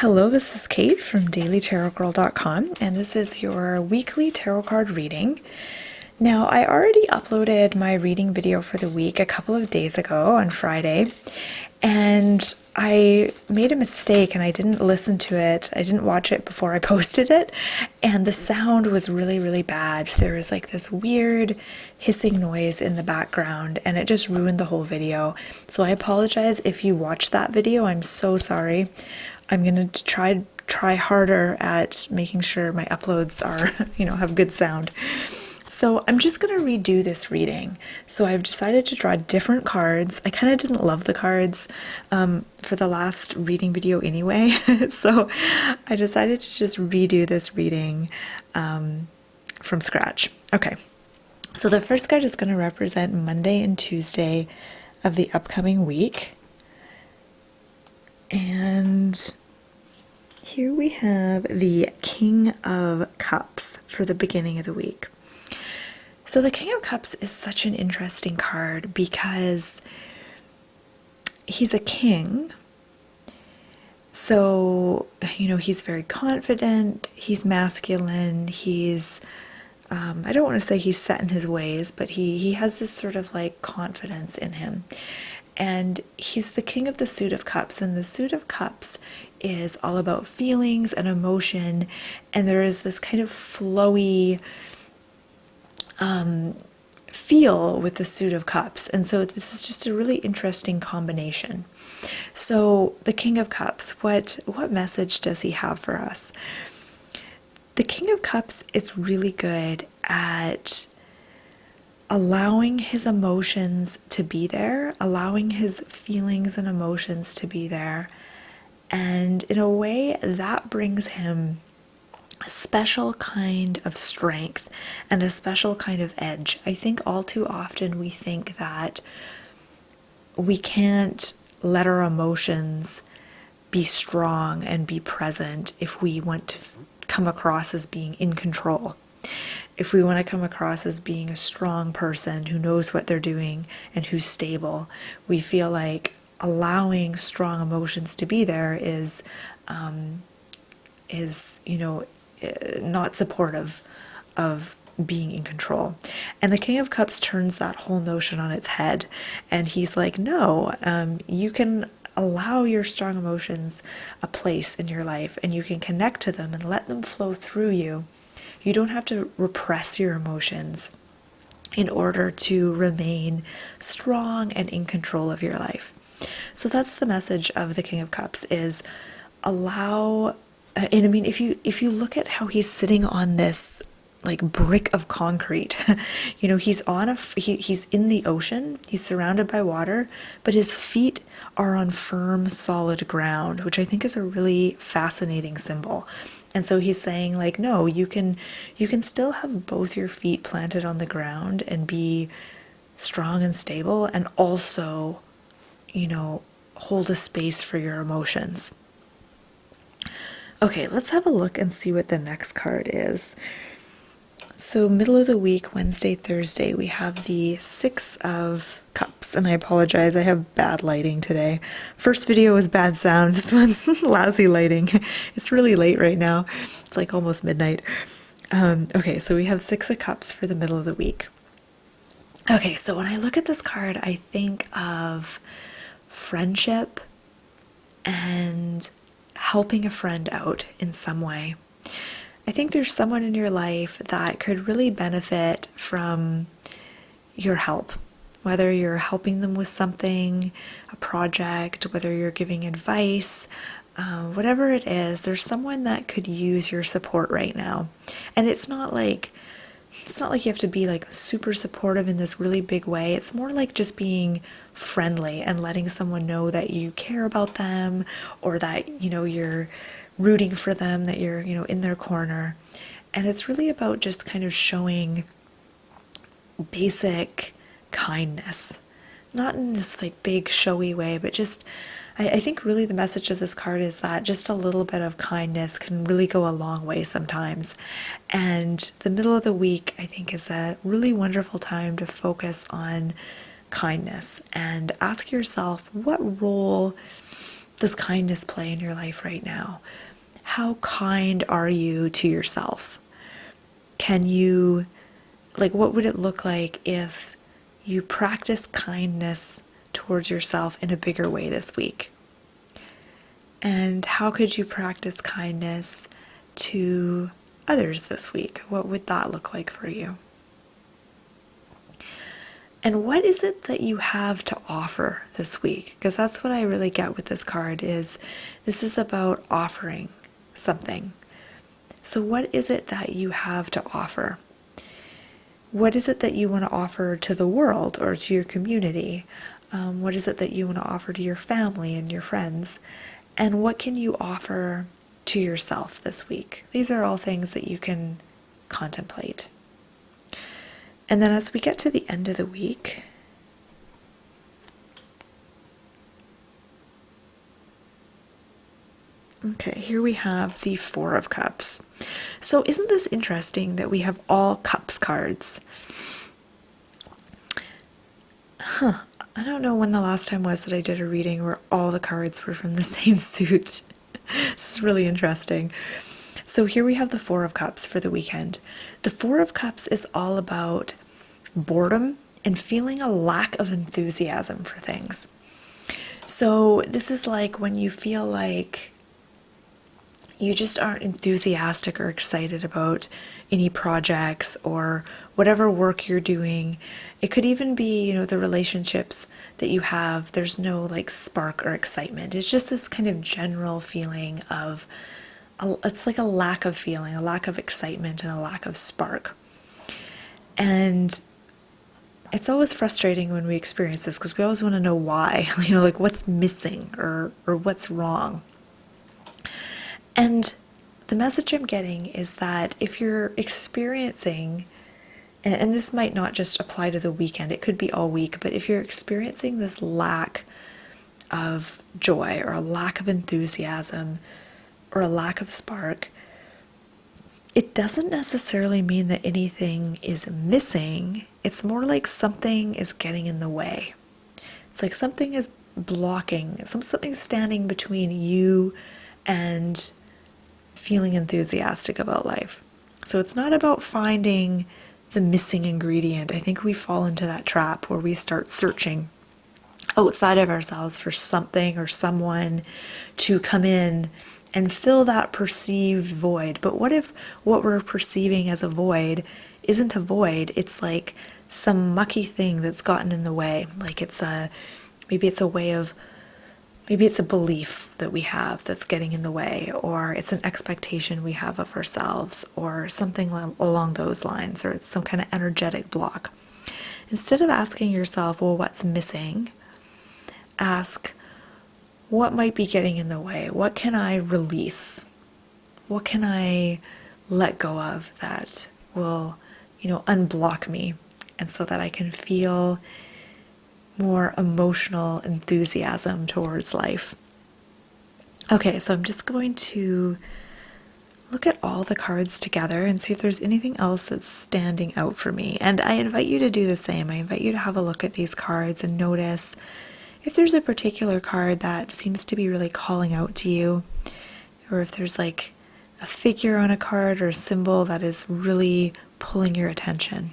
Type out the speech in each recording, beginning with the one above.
Hello, this is Kate from dailytarotgirl.com, and this is your weekly tarot card reading. Now, I already uploaded my reading video for the week a couple of days ago on Friday, and I made a mistake and I didn't listen to it. I didn't watch it before I posted it, and the sound was really, really bad. There was like this weird hissing noise in the background, and it just ruined the whole video. So I apologize if you watched that video. I'm so sorry. I'm gonna try harder at making sure my uploads are, have good sound. So I'm just gonna redo this reading. So I've decided to draw different cards. I kind of didn't love the cards for the last reading video anyway, so I decided to just redo this reading from scratch. Okay, so the first card is gonna represent Monday and Tuesday of the upcoming week. And here we have the King of Cups for the beginning of the week. So the King of Cups is such an interesting card because he's a king. So, he's very confident, he's masculine, he's, I don't want to say he's set in his ways, but he has this sort of like confidence in him. And he's the king of the suit of cups, and the suit of cups is all about feelings and emotion, and there is this kind of flowy feel with the suit of cups, and so this is just a really interesting combination. So the King of Cups, what message does he have for us? The King of Cups is really good at allowing his emotions to be there, allowing his feelings and emotions to be there. And in a way, that brings him a special kind of strength and a special kind of edge. I think all too often we think that we can't let our emotions be strong and be present if we want to come across as being in control. If we want to come across as being a strong person who knows what they're doing and who's stable, we feel like allowing strong emotions to be there is not supportive of being in control. And the King of Cups turns that whole notion on its head, and he's like, no, you can allow your strong emotions a place in your life, and you can connect to them and let them flow through you. You don't have to repress your emotions in order to remain strong and in control of your life. So that's the message of the King of Cups, is allow, and I mean, if you look at how he's sitting on this like brick of concrete, he's on he's in the ocean, he's surrounded by water, but his feet are on firm, solid ground, which I think is a really fascinating symbol. And so he's saying, like, no, you can still have both your feet planted on the ground and be strong and stable, and also, hold a space for your emotions. Okay, let's have a look and see what the next card is. So middle of the week, Wednesday, Thursday, we have the Six of Cups, and I apologize, I have bad lighting today. First video was bad sound, this one's lousy lighting. It's really late right now. It's like almost midnight. Okay, so we have Six of Cups for the middle of the week. Okay, so when I look at this card, I think of friendship and helping a friend out in some way. I think there's someone in your life that could really benefit from your help, whether you're helping them with something, a project, whether you're giving advice, whatever it is, there's someone that could use your support right now. And it's not like you have to be like super supportive in this really big way. It's more like just being friendly and letting someone know that you care about them, or that, you're rooting for them, that you're, in their corner. And it's really about just kind of showing basic kindness, not in this like big showy way, but just, I think really the message of this card is that just a little bit of kindness can really go a long way sometimes. And the middle of the week, I think, is a really wonderful time to focus on kindness and ask yourself, what role does kindness play in your life right now? How kind are you to yourself? Can you, like, what would it look like if you practice kindness towards yourself in a bigger way this week? And how could you practice kindness to others this week? What would that look like for you? And what is it that you have to offer this week? Because that's what I really get with this card is this is about offering something. So what is it that you have to offer? What is it that you want to offer to the world or to your community? What is it that you want to offer to your family and your friends? And what can you offer to yourself this week? These are all things that you can contemplate. And then as we get to the end of the week, okay, here we have the Four of Cups. So isn't this interesting that we have all cups cards? I don't know when the last time was that I did a reading where all the cards were from the same suit. This is really interesting. So here we have the Four of Cups for the weekend. The Four of Cups is all about boredom and feeling a lack of enthusiasm for things. So this is like when you feel like you just aren't enthusiastic or excited about any projects or whatever work you're doing. It could even be, the relationships that you have. There's no like spark or excitement. It's just this kind of general feeling of, it's like a lack of feeling, a lack of excitement and a lack of spark. And it's always frustrating when we experience this because we always want to know why, like what's missing or what's wrong. And the message I'm getting is that if you're experiencing, and this might not just apply to the weekend, it could be all week, but if you're experiencing this lack of joy or a lack of enthusiasm or a lack of spark, it doesn't necessarily mean that anything is missing. It's more like something is getting in the way. It's like something is blocking, something's standing between you and feeling enthusiastic about life. So it's not about finding the missing ingredient. I think we fall into that trap where we start searching outside of ourselves for something or someone to come in and fill that perceived void. But what if what we're perceiving as a void isn't a void? It's like some mucky thing that's gotten in the way. Like maybe it's a belief that we have that's getting in the way, or it's an expectation we have of ourselves, or something along those lines, or it's some kind of energetic block. Instead of asking yourself, well, what's missing? Ask, what might be getting in the way? What can I release? What can I let go of that will, unblock me, and so that I can feel more emotional enthusiasm towards life. Okay, so I'm just going to look at all the cards together and see if there's anything else that's standing out for me. And I invite you to do the same. I invite you to have a look at these cards and notice if there's a particular card that seems to be really calling out to you, or if there's like a figure on a card or a symbol that is really pulling your attention.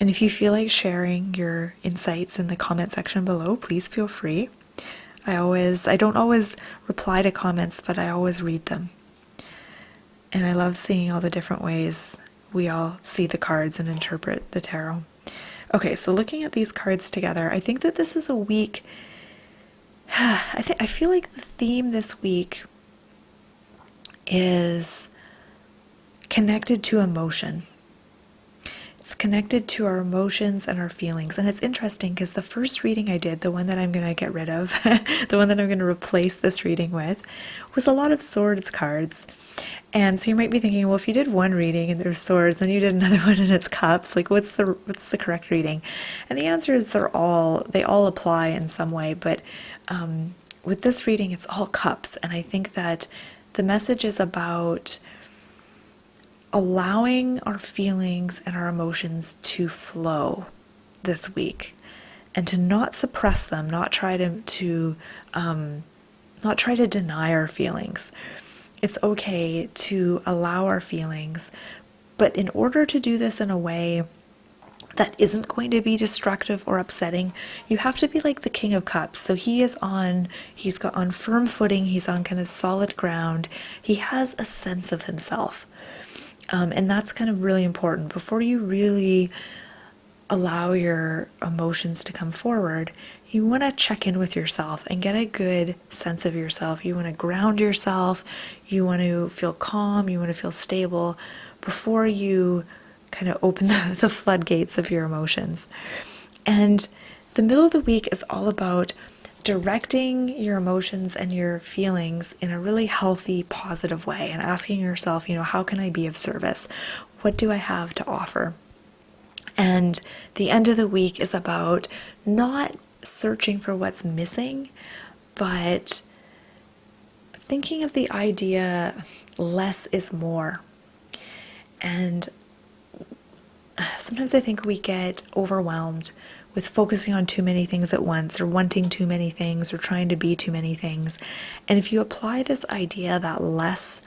And if you feel like sharing your insights in the comment section below, please feel free. I don't always reply to comments, but I always read them. And I love seeing all the different ways we all see the cards and interpret the tarot. Okay, so looking at these cards together, I think that this is a week, I feel like the theme this week is connected to emotion. It's connected to our emotions and our feelings. And it's interesting because the first reading I did, the one that I'm going to get rid of, the one that I'm going to replace this reading with, was a lot of swords cards. And so you might be thinking, well, if you did one reading and there's swords, and you did another one and it's cups, like what's the correct reading? And the answer is they all apply in some way. But with this reading, it's all cups. And I think that the message is about allowing our feelings and our emotions to flow this week. and to not suppress them, not try to deny our feelings. It's okay to allow our feelings, but in order to do this in a way that isn't going to be destructive or upsetting, you have to be like the King of Cups. So he's got on firm footing, he's on kind of solid ground. He has a sense of himself. And that's kind of really important. Before you really allow your emotions to come forward, you want to check in with yourself and get a good sense of yourself. You want to ground yourself. You want to feel calm. You want to feel stable before you kind of open the floodgates of your emotions. And the middle of the week is all about directing your emotions and your feelings in a really healthy, positive way, and asking yourself, how can I be of service? What do I have to offer? And the end of the week is about not searching for what's missing, but thinking of the idea less is more. And sometimes I think we get overwhelmed with focusing on too many things at once, or wanting too many things, or trying to be too many things. And if you apply this idea that less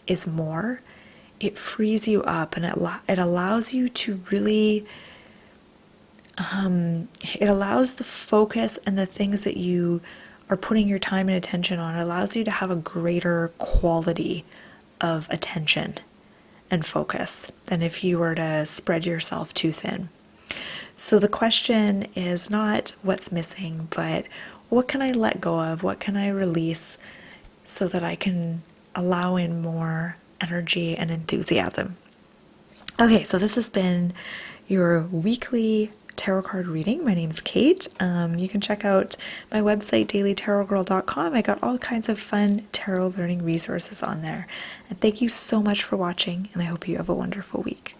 is more, it frees you up, and it allows you to really, it allows the focus and the things that you are putting your time and attention on, it allows you to have a greater quality of attention and focus than if you were to spread yourself too thin. So the question is not what's missing, but what can I let go of? What can I release so that I can allow in more energy and enthusiasm? Okay, so this has been your weekly tarot card reading. My name's Kate. You can check out my website, dailytarotgirl.com. I got all kinds of fun tarot learning resources on there. And thank you so much for watching, and I hope you have a wonderful week.